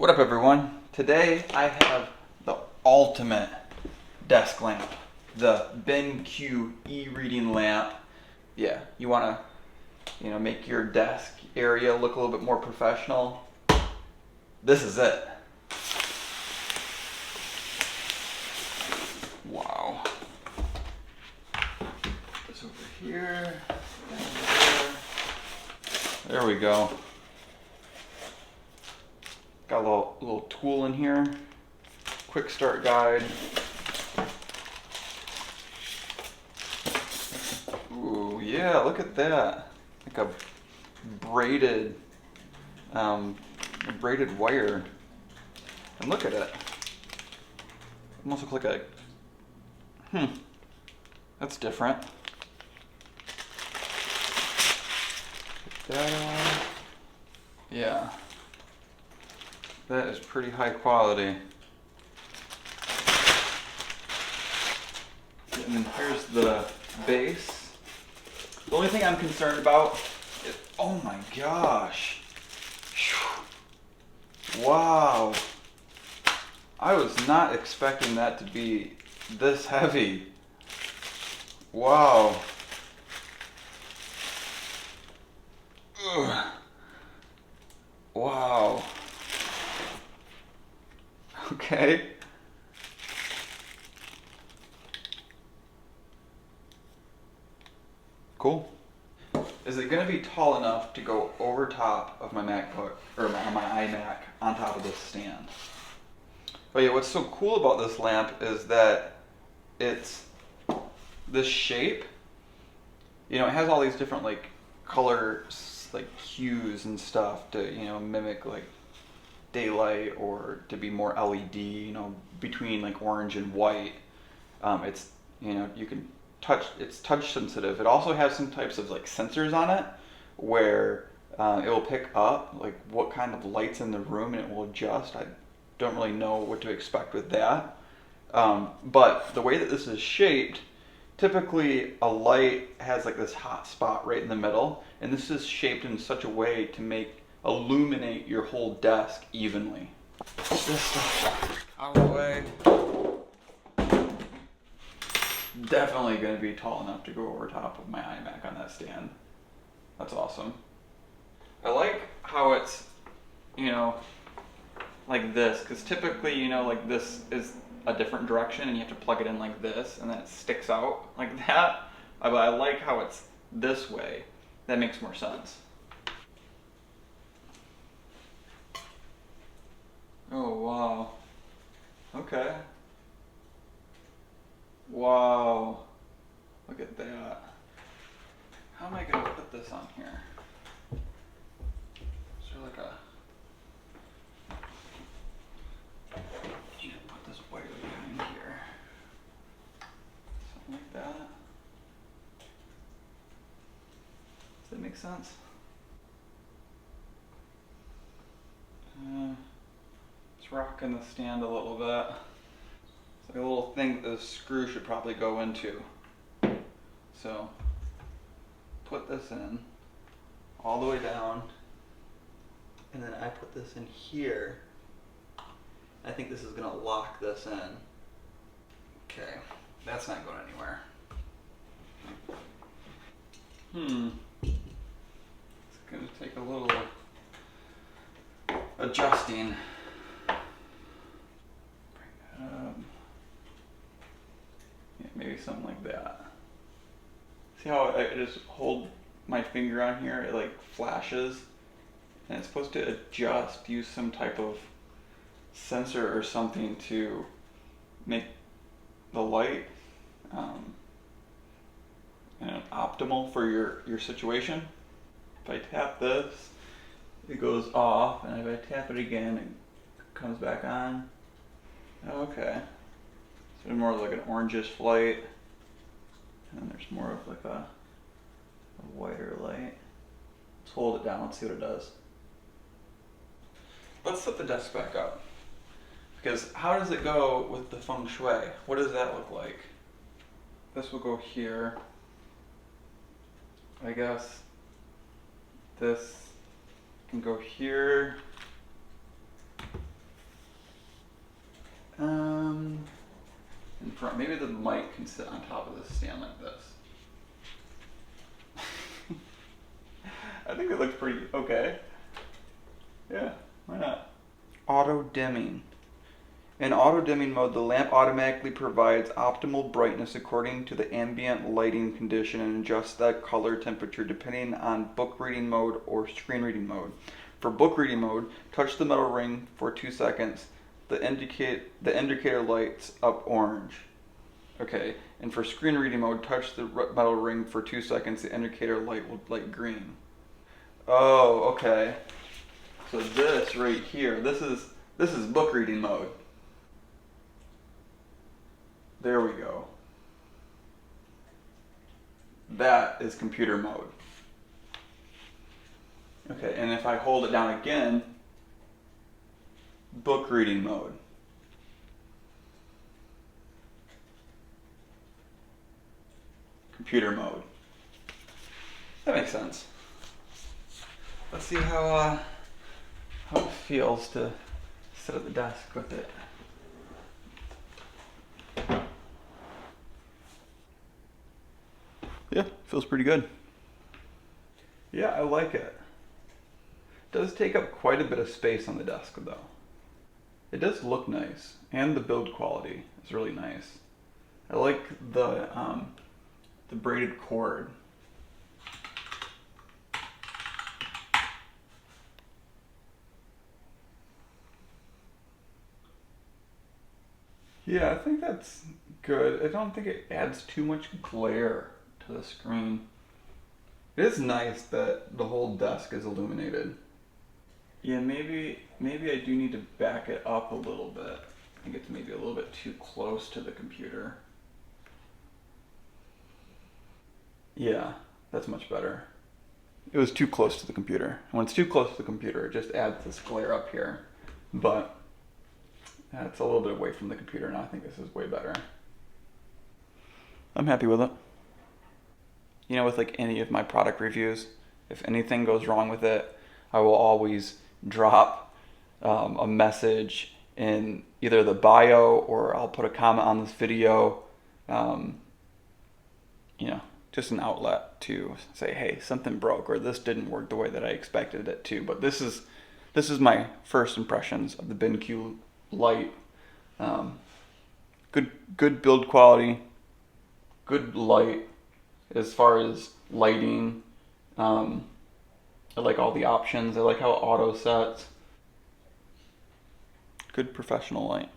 What up, everyone? Today I have the ultimate desk lamp, the BenQ e-reading lamp. Yeah, you want to, make your desk area look a little bit more professional. This is it. Wow. This over here. There we go. Got a little tool in here. Quick start guide. Ooh, yeah, look at that. Like a braided, braided wire. And look at it. Almost looks like a, that's different. Put that on. Yeah. That is pretty high quality. And then here's the base. The only thing I'm concerned about is, oh my gosh. Wow. I was not expecting that to be this heavy. Wow. Ugh. Wow. Okay. Cool. Is it going to be tall enough to go over top of my MacBook, or my iMac, on top of this stand? But yeah, what's so cool about this lamp is that it's this shape. It has all these different like colors, like hues and stuff to mimic like daylight or to be more LED. Between like orange and white. It's you can touch. It's touch sensitive. It also has some types of like sensors on it where it will pick up like what kind of light's in the room and it will adjust. I don't really know what to expect with that. But the way that this is shaped, typically a light has like this hot spot right in the middle, and this is shaped in such a way to illuminate your whole desk evenly. Put this stuff out of the way. Definitely going to be tall enough to go over top of my iMac on that stand. That's awesome. I like how it's, like this, because typically, like this is a different direction and you have to plug it in like this and then it sticks out like that. But I like how it's this way. That makes more sense. Oh, wow. Okay. Wow. Look at that. How am I going to put this on here? Is there like a... put this wire behind here. Something like that. Does that make sense? It's rocking the stand a little bit. It's like a little thing that the screw should probably go into. So, put this in all the way down, and then I put this in here. I think this is gonna lock this in. Okay, that's not going anywhere. It's gonna take a little adjusting. Bring that up. Yeah, maybe something like that. See how I just hold my finger on here, it like flashes, and it's supposed to adjust, use some type of sensor or something to make the light optimal for your situation. If I tap this, it goes off, and if I tap it again, it comes back on. Okay, so more like an orangish light, and then there's more of like a whiter light. Let's hold it down, let's see what it does. Let's set the desk back up, because how does it go with the feng shui? What does that look like? This will go here. I guess this can go here. front. Maybe the mic can sit on top of this stand like this. I think it looks pretty okay. Yeah, why not? Auto dimming. In auto dimming mode, the lamp automatically provides optimal brightness according to the ambient lighting condition and adjusts that color temperature depending on book reading mode or screen reading mode. For book reading mode, touch the metal ring for 2 seconds. The indicator lights up orange. Okay, and for screen reading mode, touch the metal ring for 2 seconds. The indicator light will light green. Oh, okay. So this right here, this is book reading mode. There we go. That is computer mode. Okay, and if I hold it down again, book reading mode. Computer mode. That makes sense. Let's see how it feels to sit at the desk with it. Yeah, feels pretty good. Yeah, I like it. It does take up quite a bit of space on the desk though. It does look nice, and the build quality is really nice. I like the braided cord. Yeah, I think that's good. I don't think it adds too much glare to the screen. It is nice that the whole desk is illuminated. Yeah, maybe I do need to back it up a little bit. I think it's maybe a little bit too close to the computer. Yeah, that's much better. It was too close to the computer. When it's too close to the computer, it just adds this glare up here. But it's a little bit away from the computer, and I think this is way better. I'm happy with it. You know, with like any of my product reviews, if anything goes wrong with it, I will always drop a message in either the bio or I'll put a comment on this video. You know, just an outlet to say, hey, something broke or this didn't work the way that I expected it to. But this is my first impressions of the BenQ light. Good build quality, good light as far as lighting. I like all the options. I like how it auto sets. Good professional light.